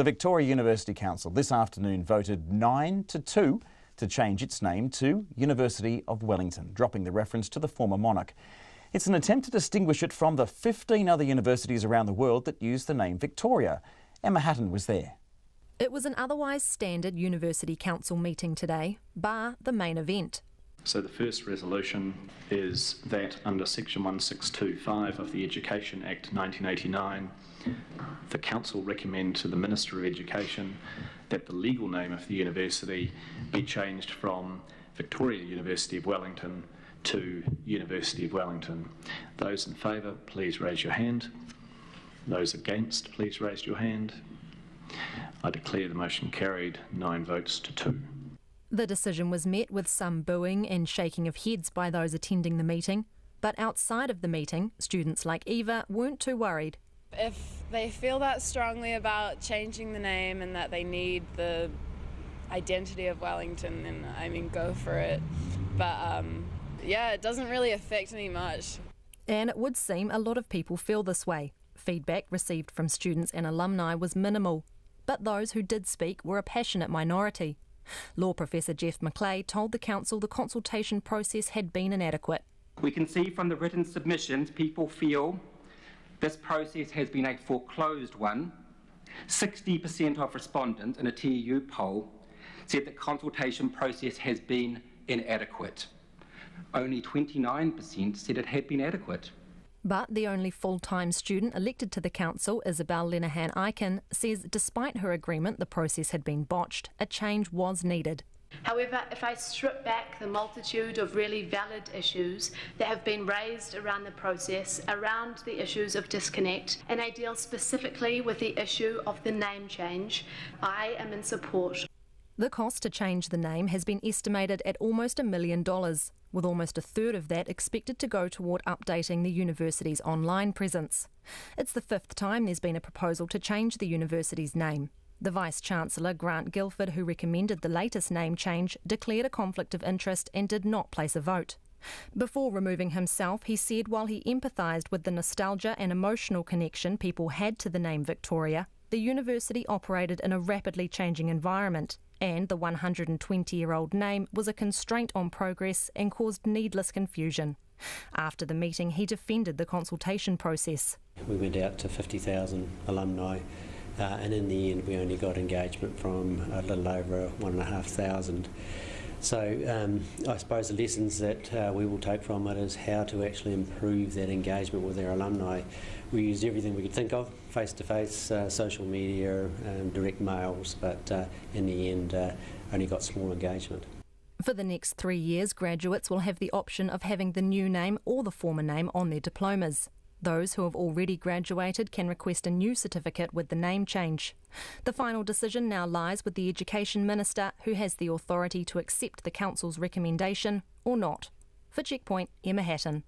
The Victoria University Council this afternoon voted 9-2 to change its name to University of Wellington, dropping the reference to the former monarch. It's an attempt to distinguish it from the 15 other universities around the world that use the name Victoria. Emma Hatton was there. It was an otherwise standard University Council meeting today, bar the main event. So the first resolution is that under Section 1625 of the Education Act 1989, the Council recommend to the Minister of Education that the legal name of the university be changed from Victoria University of Wellington to University of Wellington. Those in favour, please raise your hand. Those against, please raise your hand. I declare the motion carried, 9 votes to 2. The decision was met with some booing and shaking of heads by those attending the meeting, but outside of the meeting, students like Eva weren't too worried. If they feel that strongly about changing the name and that they need the identity of Wellington, then I mean go for it. But yeah, it doesn't really affect me much. And it would seem a lot of people feel this way. Feedback received from students and alumni was minimal, but those who did speak were a passionate minority. Law Professor Jeff McClay told the Council the consultation process had been inadequate. We can see from the written submissions people feel this process has been a foreclosed one. 60% of respondents in a TEU poll said the consultation process has been inadequate. Only 29% said it had been adequate. But the only full-time student elected to the council, Isabel Lenahan-Aiken, says despite her agreement the process had been botched, a change was needed. However, if I strip back the multitude of really valid issues that have been raised around the process, around the issues of disconnect, and I deal specifically with the issue of the name change, I am in support. The cost to change the name has been estimated at almost $1 million, with almost a third of that expected to go toward updating the university's online presence. It's the 5th time there's been a proposal to change the university's name. The Vice-Chancellor, Grant Guilford, who recommended the latest name change, declared a conflict of interest and did not place a vote. Before removing himself, he said while he empathised with the nostalgia and emotional connection people had to the name Victoria, the university operated in a rapidly changing environment, and the 120-year-old name was a constraint on progress and caused needless confusion. After the meeting, he defended the consultation process. We went out to 50,000 alumni, and in the end we only got engagement from a little over 1,500. So I suppose the lessons that we will take from it is how to actually improve that engagement with our alumni. We used everything we could think of, face-to-face, social media, direct mails, but in the end only got small engagement. For the next 3 years, graduates will have the option of having the new name or the former name on their diplomas. Those who have already graduated can request a new certificate with the name change. The final decision now lies with the Education Minister, who has the authority to accept the Council's recommendation or not. For Checkpoint, Emma Hatton.